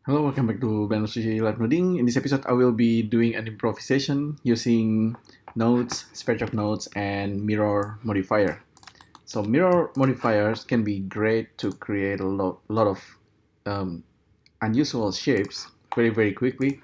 Hello, welcome back to Blender LIVENODING. In this episode, I will be doing an improvisation using nodes, SquareChalk nodes, and Mirror Modifier. So Mirror Modifiers can be great to create a lot of unusual shapes very quickly.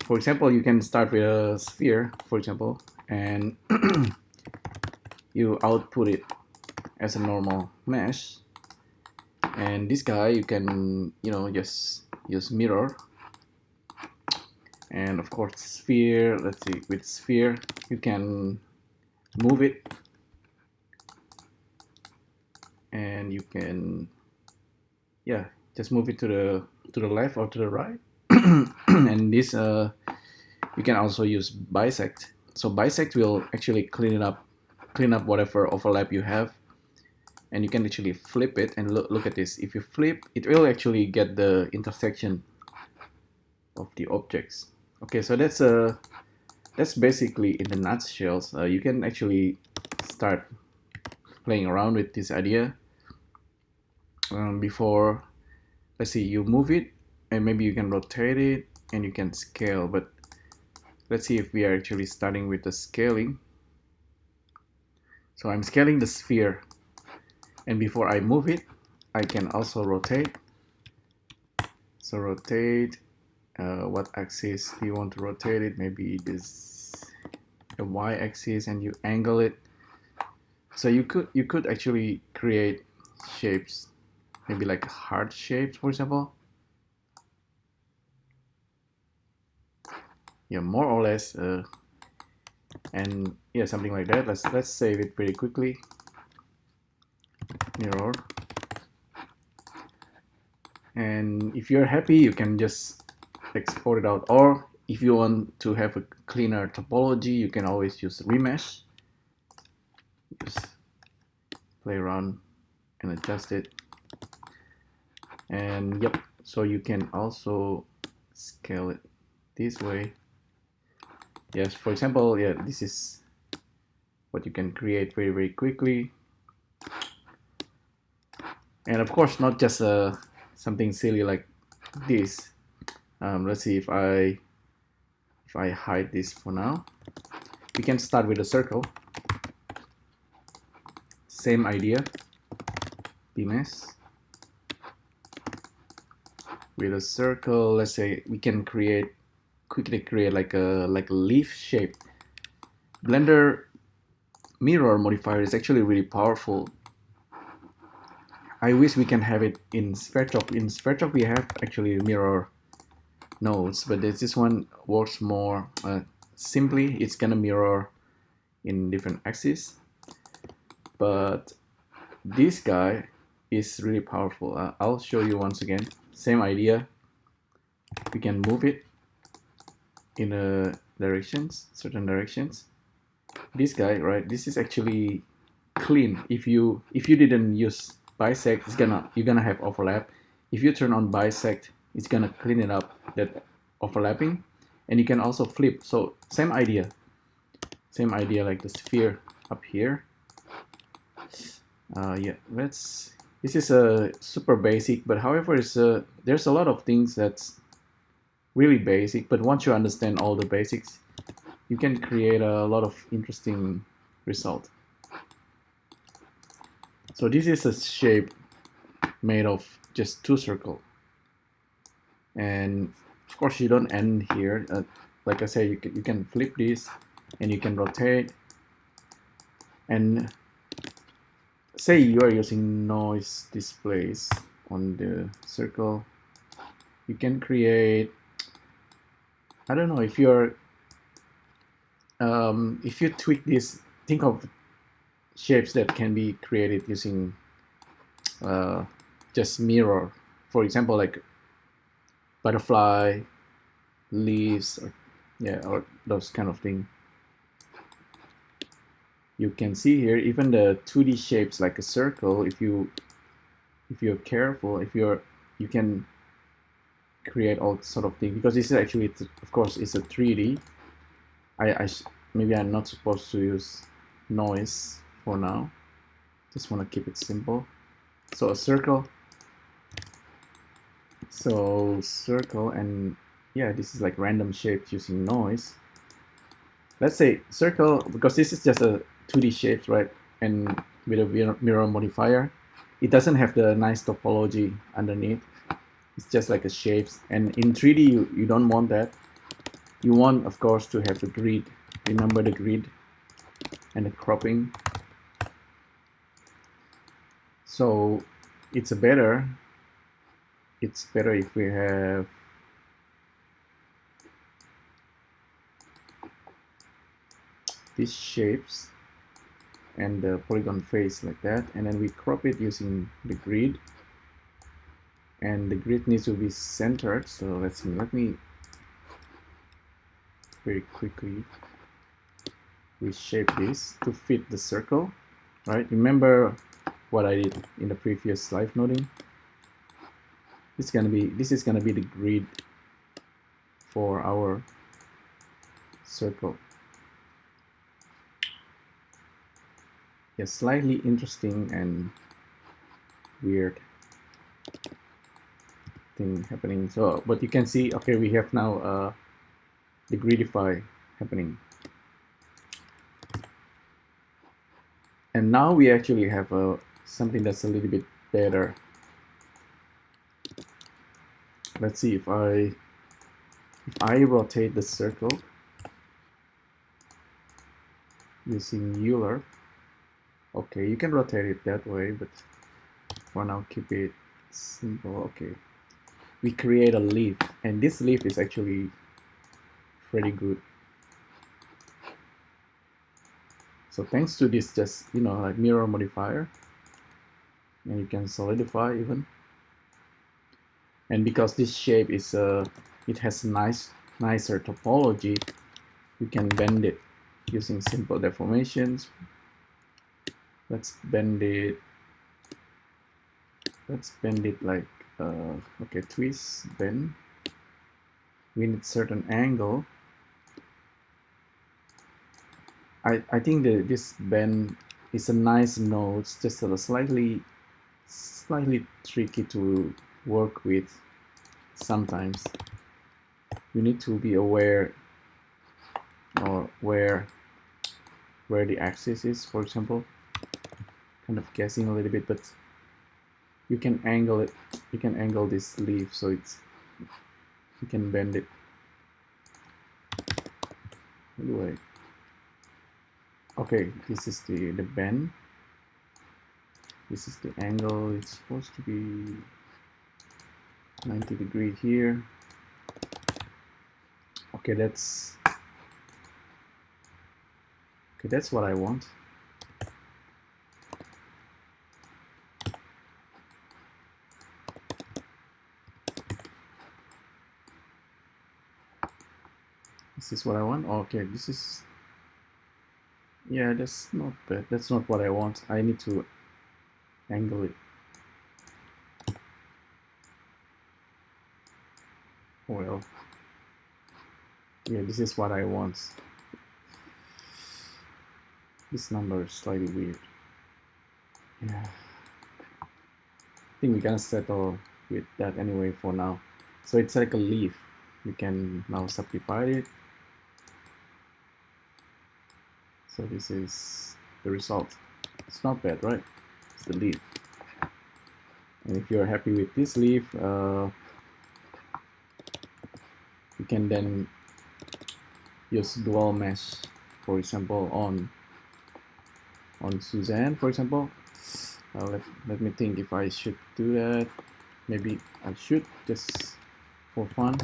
For example, you can start with a sphere, for example, and you output it as a normal mesh. And this guy, you can, just use mirror. And of course, sphere, let's see, with sphere, you can move it. And you can, just move it to the left or to the right. And this, you can also use bisect. So bisect will actually clean up whatever overlap you have. And you can actually flip it and look at this. If you flip, it will actually get the intersection of the objects. Okay, so that's basically in the nutshell. You can actually start playing around with this idea before, let's see, you move it, and maybe you can rotate it and you can scale. But let's see if we are actually starting with the scaling. So I'm scaling the sphere, and before I move it, I can also rotate. So rotate. What axis do you want to rotate it? Maybe this, the y-axis, and you angle it. So you could actually create shapes, maybe like heart shapes, for example. Yeah, more or less, and yeah, something like that. Let's save it pretty quickly. Mirror. And if you're happy, you can just export it out, or if you want to have a cleaner topology, you can always use remesh. Just play around and adjust it. And yep, so you can also scale it this way. Yes, for example, yeah, this is what you can create very quickly. And of course, not just something silly like this. Let's see if I hide this for now. We can start with a circle. Same idea. Bmesh. With a circle, let's say we can quickly create like a leaf shape. Blender Mirror Modifier is actually really powerful. I wish we can have it in SquareChalk. In SquareChalk we have actually mirror nodes, but this one works more simply. It's gonna mirror in different axes, but this guy is really powerful. I'll show you once again. Same idea. We can move it in certain directions. This guy, right? This is actually clean. If you didn't use bisect, you're gonna have overlap. If you turn on bisect, it's gonna clean it up, that overlapping. And you can also flip. So same idea like the sphere up here. Yeah, this is a super basic, but however, there's a lot of things that's really basic, but once you understand all the basics, you can create a lot of interesting result. So this is a shape made of just two circles. And of course, you don't end here. Like I said, you can flip this and you can rotate. And say you are using noise displays on the circle, you can create, I don't know, if you're if you tweak this, think of shapes that can be created using just mirror. For example, like butterfly, leaves, or those kind of thing. You can see here even the 2D shapes like a circle. If you're careful, you can create all sort of things, because this is actually, of course, it's a 3D. Maybe I'm not supposed to use noise for now. Just want to keep it simple. So a circle, So circle, and yeah, this is like random shapes using noise. Let's say circle, because this is just a 2D shapes, right? And with a mirror modifier, it doesn't have the nice topology underneath. It's just like a shapes. And in 3D, you don't want that. You want, of course, to have the grid. Remember the grid and the cropping. So it's better if we have these shapes and the polygon face like that, and then we crop it using the grid, and the grid needs to be centered. So let me very quickly reshape this to fit the circle, right? Remember what I did in the previous live noding. This is gonna be the grid for our circle. Yeah, slightly interesting and weird thing happening. So, but you can see, okay, we have now the gridify happening, and now we actually have something that's a little bit better. Let's see if I rotate the circle using Euler. Okay, you can rotate it that way, but for now keep it simple. Okay, we create a leaf, and this leaf is actually pretty good. So thanks to this, just like mirror modifier, and you can solidify even. And because this shape is it has nicer topology, we can bend it using simple deformations. Let's bend it like okay, twist, bend. We need certain angle. I think that this bend is a nice node. It's just a slightly tricky to work with sometimes. You need to be aware or where the axis is, for example. Kind of guessing a little bit, but you can angle it. You can angle this leaf so you can bend it. Anyway, okay, this is the bend. This is the angle. It's supposed to be 90 degree here. Okay, that's what I want. This is what I want. Okay, this is, yeah, that's not bad. That's not what I want. I need to angle it. Well, yeah, this is what I want. This number is slightly weird. Yeah, I think we're gonna settle with that anyway for now. So it's like a leaf. We can now subdivide it. So this is the result. It's not bad, right? It's the leaf. And if you're happy with this leaf, you can then use dual mesh, for example, on Suzanne, for example. Let me think if I should do that. Maybe I should, just for fun.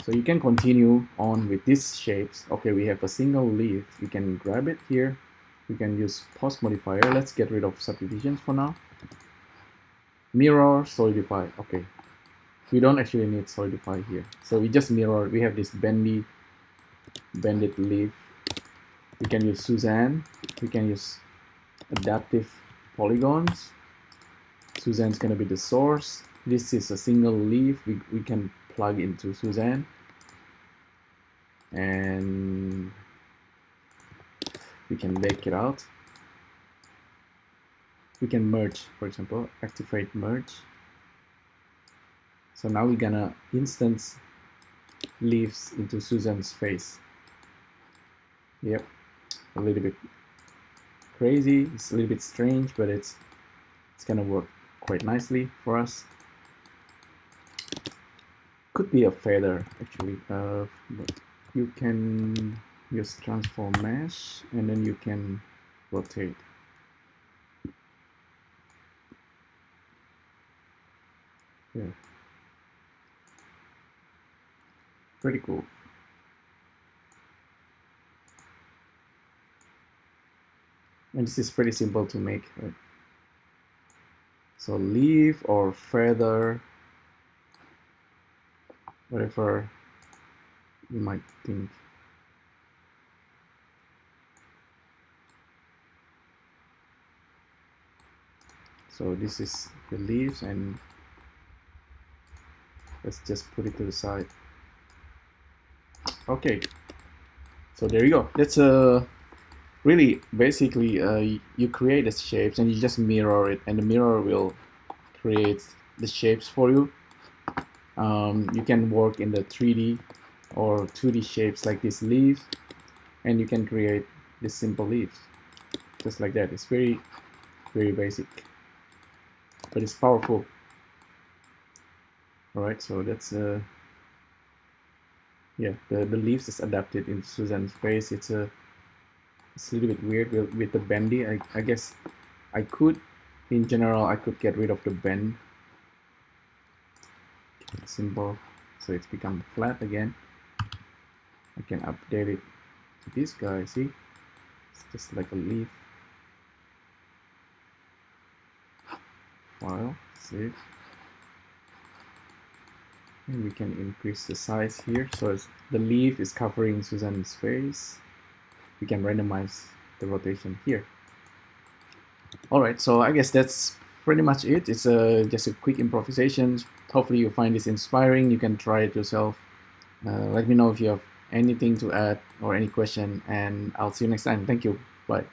So you can continue on with these shapes. Okay, we have a single leaf. We can grab it here. We can use post modifier. Let's get rid of subdivisions for now. Mirror, solidify. Okay, we don't actually need solidify here. So we just mirror. We have this bended leaf. We can use Suzanne. We can use adaptive polygons. Suzanne's gonna be the source. This is a single leaf. We can plug into Suzanne, and we can bake it out. We can merge, for example, activate merge. So now we're gonna instance leaves into Susan's face. Yep, a little bit crazy, it's a little bit strange, but it's gonna work quite nicely for us. Could be a feather actually, but you can use transform mesh and then you can rotate. Yeah, pretty cool. And this is pretty simple to make, right? So leaf or feather, whatever you might think. So this is the leaves, and let's just put it to the side. Okay, so there you go. That's really basically you create the shapes and you just mirror it, and the mirror will create the shapes for you. You can work in the 3D or 2D shapes like this leaf, and you can create this simple leaf just like that. It's very basic, but it's powerful. Alright, so that's yeah, the leaves is adapted in Susan's face. It's a little bit weird with the bendy. I guess I could, in general, I could get rid of the bend. Simple, so it's become flat again. I can update it to this guy. See, it's just like a leaf. File, save, and we can increase the size here. So the leaf is covering Susan's face. We can randomize the rotation here. Alright, so I guess that's pretty much it. It's just a quick improvisation. Hopefully you find this inspiring. You can try it yourself. Let me know if you have anything to add or any question, and I'll see you next time. Thank you. Bye.